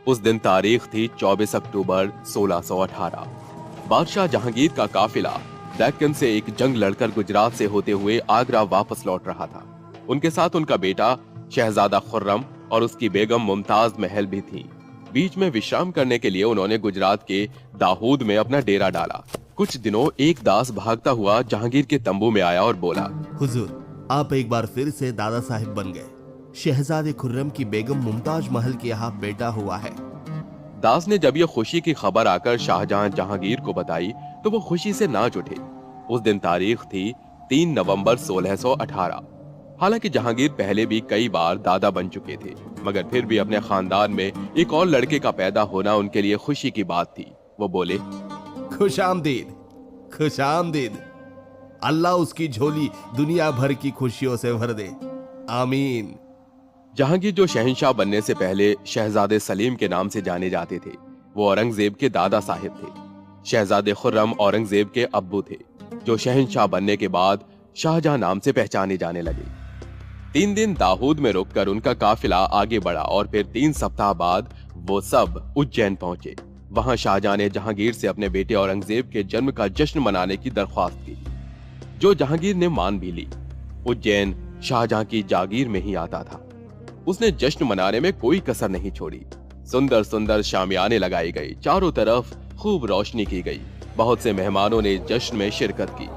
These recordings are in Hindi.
उस दिन तारीख थी 24 अक्टूबर 1618। बादशाह जहांगीर का काफिला डेक्कन से एक जंग लड़कर गुजरात से होते हुए आगरा वापस लौट रहा था। उनके साथ उनका बेटा शहजादा खुर्रम और उसकी बेगम मुमताज महल भी थी। बीच में विश्राम करने के लिए उन्होंने गुजरात के दाहोद में अपना डेरा डाला। कुछ दिनों एक दास भागता हुआ जहांगीर के तंबू में आया और बोला, हुजूर, आप एक बार फिर से दादा साहिब बन गए। शहजादे खुर्रम की बेगम मुमताज महल के यहाँ बेटा हुआ है। दास ने जब यह खुशी की खबर आकर शाहजहां जहांगीर को बताई तो वो खुशी से नाच उठे। उस दिन तारीख थी 3 नवंबर 1618। हालांकि जहांगीर पहले भी कई बार दादा बन चुके थे, मगर फिर भी अपने खानदान में एक और लड़के का पैदा होना उनके लिए खुशी की बात थी। वो बोले, खुशामदीद, खुशामदीद। अल्लाह उसकी झोली दुनिया भर की खुशियों से भर दे, आमीन। जहांगीर, जो शहंशाह बनने से पहले शहजादे सलीम के नाम से जाने जाते थे, वो औरंगजेब के दादा साहिब थे। शहजादे खुर्रम औरंगजेब के अब्बू थे, जो शहंशाह बनने के बाद शाहजहां नाम से पहचाने जाने लगे। 3 दिन दाहोद में रुककर उनका काफिला आगे बढ़ा और फिर 3 सप्ताह बाद वो सब उज्जैन पहुंचे। वहां शाहजहां ने जहांगीर से अपने बेटे औरंगजेब के जन्म का जश्न मनाने की दरख्वास्त की, जो जहांगीर ने मान भी ली। उज्जैन शाहजहां की जागीर में ही आता था। उसने जश्न मनाने में कोई कसर नहीं छोड़ी। सुंदर सुंदर शामियाने लगाई गई, चारों तरफ खूब रोशनी की गई। बहुत से मेहमानों ने जश्न में शिरकत की।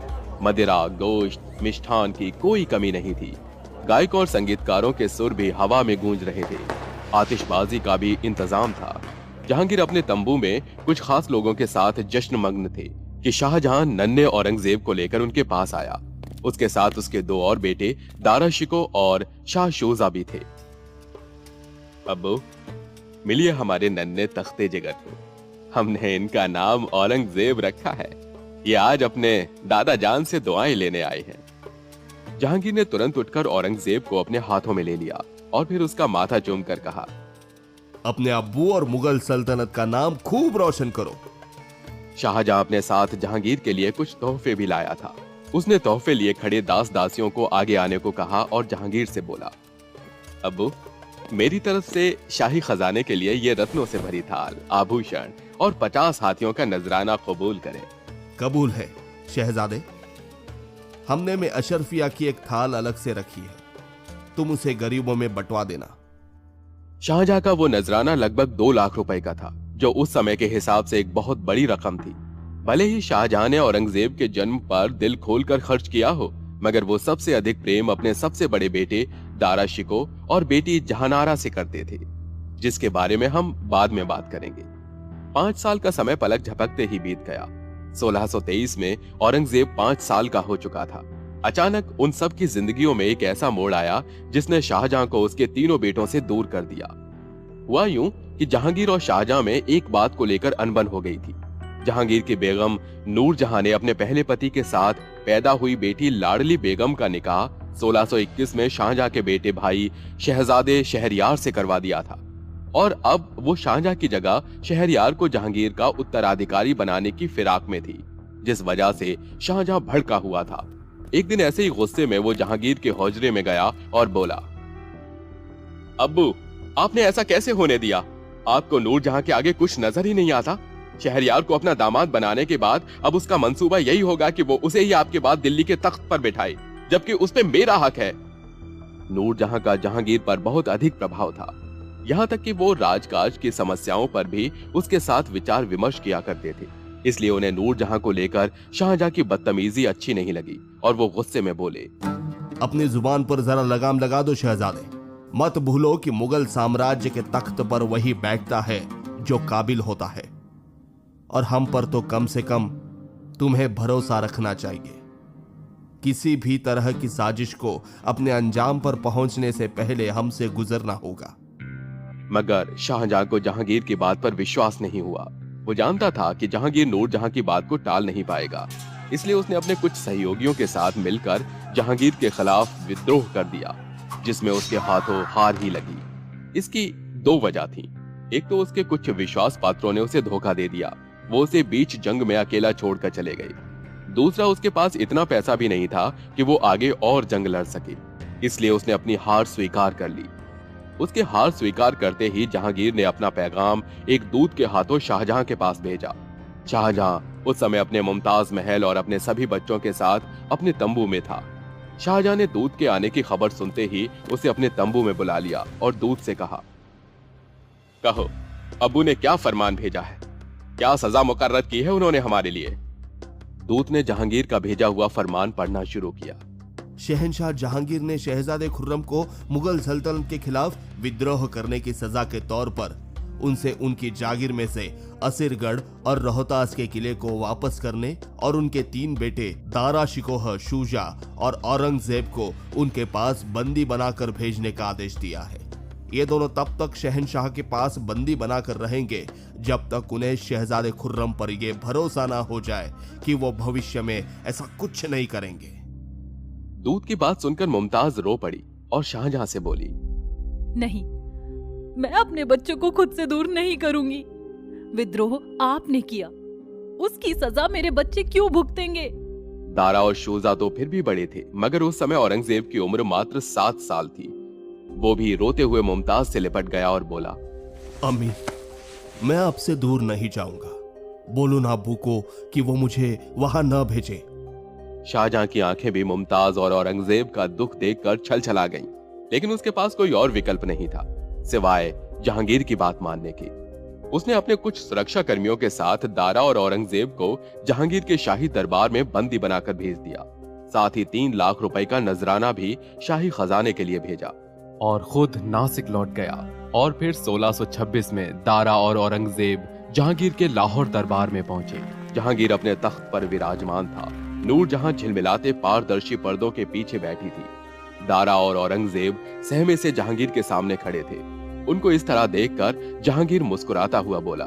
मदिरा, गोश्त, मिष्ठान की कोई कमी नहीं थी। गायकों और संगीतकारों के सुर भी हवा में गूंज रहे थे। आतिशबाजी का भी इंतजाम था। जहांगीर अपने तंबू में कुछ खास लोगों के साथ जश्न मग्न थे कि शाहजहां नन्हे औरंगजेब को लेकर उनके पास आया। उसके साथ उसके 2 और बेटे दारा शिको और शाह शोजा भी थे। अब्बू, मिलिए हमारे नन्हे तख्ते जिगर को। हमने इनका नाम औरंगजेब रखा है। ये आज अपने दादा जान से दुआएं लेने आए हैं। जहांगीर ने तुरंत उठकर औरंगजेब को अपने हाथों में ले लिया और फिर उसका माथा चूमकर कहा, अपने अब्बू और मुगल सल्तनत का नाम खूब रोशन करो। शाहजहां अपने साथ जहांगीर के लिए कुछ तोहफे भी लाया था। उसने तोहफे लिए खड़े दास दासियों को आगे आने को कहा और जहांगीर से बोला, अब्बू, मेरी तरफ से शाही खजाने के लिए ये रत्नों से भरी थाल, आभूषण और 50 हाथियों का नजराना कबूल करें। कबूल है शहजादे। हमने में अशरफिया की एक थाल अलग से रखी है, तुम उसे गरीबों में बंटवा देना। शाहजहां का वो नजराना लगभग 2 लाख रुपए का था, जो उस समय के हिसाब से एक बहुत बड़ी रकम थी। भले ही शाहजहां ने औरंगजेब के जन्म पर दिल खोलकर खर्च किया हो, मगर वो सबसे अधिक प्रेम अपने सबसे बड़े बेटे दारा शिको और बेटी जहानारा से करते थे, जिसके बारे में हम बाद में बात करेंगे। 5 साल का समय पलक झपकते ही बीत गया। 1623 में औरंगजेब 5 साल का हो चुका था। अचानक उन सब की जिंदगियों में एक ऐसा मोड़ आया जिसने शाहजहां को उसके तीनों बेटों से दूर कर दिया। हुआ यूं कि जहांगीर और शाहजहां में एक बात को लेकर अनबन हो गई थी। जहांगीर की बेगम नूरजहां ने अपने पहले पति के साथ पैदा हुई बेटी लाडली बेगम का निकाह 1621 में शाहजहां के बेटे भाई शहजादे शहरयार से करवा दिया था, और अब वो शाहजहां की जगह शहरयार को जहांगीर का उत्तराधिकारी बनाने की फिराक में थी, जिस वजह से शाहजहां भड़का हुआ था। एक दिन ऐसे ही गुस्से में वो जहांगीर के हौजरे में गया और बोला, अब्बू, आपने ऐसा कैसे होने दिया? आपको नूरजहां के आगे कुछ नजर ही नहीं आता? शहरयार को अपना दामाद बनाने के बाद अब उसका मंसूबा यही होगा कि वो उसे ही आपके बाद दिल्ली के तख्त पर बिठाए, जबकि उस पे मेरा हक है। नूरजहां का जहांगीर पर बहुत अधिक प्रभाव था, यहाँ तक कि वो राजकाज की समस्याओं पर भी उसके साथ विचार विमर्श किया करते थे। इसलिए उन्हें नूरजहां को लेकर शाहजहां की बदतमीजी अच्छी नहीं लगी और वो गुस्से में बोले, अपनी जुबान पर जरा लगाम लगा दो शहजादे। मत भूलो कि मुगल साम्राज्य के तख्त पर वही बैठता है जो काबिल होता है, और हम पर तो कम से कम तुम्हें भरोसा रखना चाहिए। किसी भी तरह की साजिश को अपने अंजाम पर पहुंचने से पहले हमसे गुजरना होगा। मगर शाहजहां को जहांगीर की बात पर विश्वास नहीं हुआ। वो जानता था कि जहांगीर नूरजहां की बात को टाल नहीं पाएगा, इसलिए उसने अपने कुछ सहयोगियों के साथ मिलकर जहांगीर के खिलाफ विद्रोह कर दिया, जिसमें उसके हाथों हार ही लगी। इसकी 2 वजह थी। एक तो उसके कुछ विश्वास पात्रों ने उसे धोखा दे दिया, वो उसे बीच जंग में अकेला छोड़कर चले गए। दूसरा, उसके पास इतना पैसा भी नहीं था कि वो आगे और जंग लड़ सके, इसलिए उसने अपनी हार स्वीकार कर ली। उसके हार स्वीकार करते ही जहांगीर ने अपना पैगाम एक दूत के हाथों शाहजहां के पास भेजा। शाहजहां उस समय अपने मुमताज महल और अपने सभी बच्चों के साथ अपने तंबू में था। शाहजहां ने दूत के आने की खबर सुनते ही उसे अपने तंबू में बुला लिया और दूत से कहा, कहो अब्बू ने क्या फरमान भेजा है, क्या सजा मुकर्रर की है उन्होंने हमारे लिए। दूत ने जहांगीर का भेजा हुआ फरमान पढ़ना शुरू किया। शहंशाह जहांगीर ने शहजादे खुर्रम को मुगल सल्तनत के खिलाफ विद्रोह करने की सजा के तौर पर उनसे उनकी जागीर में से असीरगढ़ और रोहतास के किले को वापस करने और उनके 3 बेटे दारा शिकोह, शुजा और औरंगजेब को उनके पास बंदी बनाकर भेजने का आदेश दिया है। ये दोनों तब तक शहंशाह के पास बंदी बनाकर रहेंगे जब तक उन्हें शहजादे खुर्रम पर यह भरोसा ना हो जाए कि वो भविष्य में ऐसा कुछ नहीं करेंगे। दूत की बात सुनकर मुमताज रो पड़ी और शाहजहां से बोली, नहीं, मैं अपने बच्चों को खुद से दूर नहीं करूंगी। विद्रोह आपने किया, उसकी सजा मेरे बच्चे क्यों भुगतेंगे। दारा और शूजा तो फिर भी बड़े थे, मगर उस समय औरंगजेब की उम्र मात्र 7 साल थी। वो भी रोते हुए मुमताज से लिपट गया और बोला, अम्मी, मैं आपसे दूर नहीं जाऊंगा। बोलो ना अब्बू को कि वो मुझे वहां न भेजे। शाहजहां की आंखें भी मुमताज और औरंगजेब का दुख देखकर छलछला गईं, लेकिन उसके पास कोई और विकल्प नहीं था सिवाय जहांगीर की बात मानने की। उसने अपने कुछ सुरक्षा कर्मियों के साथ दारा और औरंगजेब को जहांगीर के शाही दरबार में बंदी बनाकर भेज दिया। साथ ही 3 लाख रुपए का नजराना भी शाही खजाने के लिए भेजा और खुद नासिक लौट गया। और फिर 1626 में दारा और औरंगजेब जहांगीर के लाहौर दरबार में पहुंचे। जहांगीर अपने तख्त पर विराजमान था। नूरजहां झिलमिलाते पारदर्शी पर्दों के पीछे बैठी थी। दारा और औरंगजेब सहमे से जहांगीर के सामने खड़े थे। उनको इस तरह देखकर जहांगीर मुस्कुराता हुआ बोला,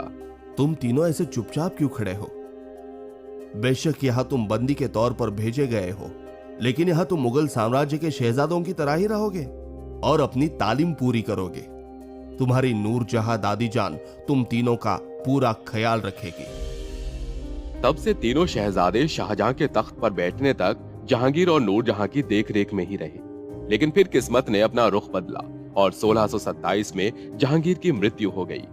तुम तीनों ऐसे चुपचाप क्यों खड़े हो? बेशक यहाँ तुम बंदी के तौर पर भेजे गए हो, लेकिन यहाँ तुम मुगल साम्राज्य के शहजादों की तरह ही रहोगे और अपनी तालीम पूरी करोगे। तुम्हारी नूरजहां दादी जान तुम तीनों का पूरा ख्याल रखेगी। तब से तीनों शहजादे शाहजहां के तख्त पर बैठने तक जहांगीर और नूरजहां की देखरेख में ही रहे। लेकिन फिर किस्मत ने अपना रुख बदला और 1627 में जहांगीर की मृत्यु हो गई।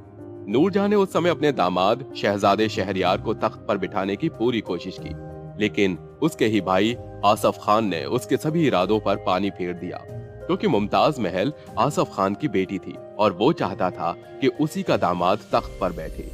नूरजहां ने उस समय अपने दामाद शहजादे शहरयार को तख्त पर बिठाने की पूरी कोशिश की, लेकिन उसके ही भाई आसफ खान ने उसके सभी इरादों पर पानी फेर दिया, क्योंकि मुमताज महल आसफ खान की बेटी थी और वो चाहता था कि उसी का दामाद तख्त पर बैठे।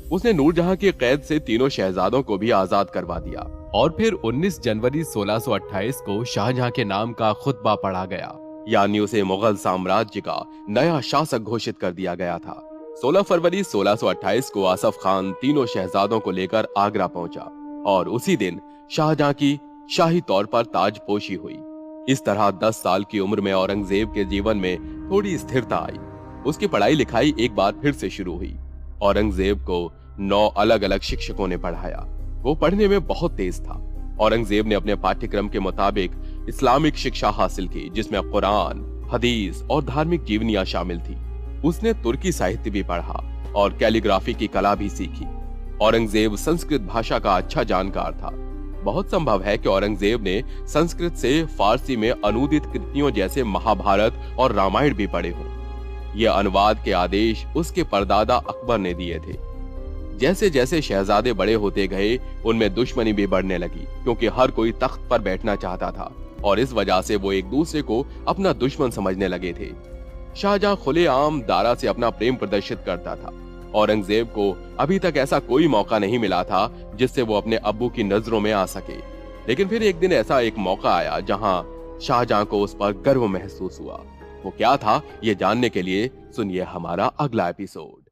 उसने नूरजहां की कैद से तीनों शहजादों को भी आजाद करवा दिया और फिर 19 जनवरी 1628 को शाहजहां के नाम का खुतबा पढ़ा गया, यानी उसे मुगल साम्राज्य का नया शासक घोषित कर दिया गया था। 16 फरवरी 1628 को आसफ खान तीनों शहजादों को लेकर आगरा पहुंचा और उसी दिन शाहजहां की शाही तौर पर ताजपोशी हुई। इस तरह 10 साल की उम्र में औरंगजेब के जीवन में थोड़ी स्थिरता आई। उसकी पढ़ाई लिखाई एक बार फिर से शुरू हुई। औरंगजेब को 9 अलग अलग शिक्षकों ने पढ़ाया। वो पढ़ने में बहुत तेज था। औरंगजेब ने अपने पाठ्यक्रम के मुताबिक इस्लामिक शिक्षा हासिल की, जिसमें कुरान, हदीस और धार्मिक जीवनियां शामिल थी। उसने तुर्की साहित्य भी पढ़ा और कैलीग्राफी की कला भी सीखी। औरंगजेब संस्कृत भाषा का अच्छा जानकार था। बहुत संभव है कि औरंगजेब ने संस्कृत से फारसी में अनूदित कृतियों जैसे महाभारत और रामायण भी पढ़े हों। यह अनुवाद के आदेश उसके परदादा अकबर ने दिए थे। जैसे जैसे शहजादे बड़े होते गए, उनमें दुश्मनी भी बढ़ने लगी, क्योंकि हर कोई तख्त पर बैठना चाहता था और इस वजह से वो एक दूसरे को अपना दुश्मन समझने लगे थे। शाहजहां खुलेआम दारा से अपना प्रेम प्रदर्शित करता था। औरंगजेब को अभी तक ऐसा कोई मौका नहीं मिला था जिससे वो अपने अब्बू की नजरों में आ सके, लेकिन फिर एक दिन ऐसा एक मौका आया जहां शाहजहां को उस पर गर्व महसूस हुआ। वो क्या था, ये जानने के लिए सुनिए हमारा अगला एपिसोड।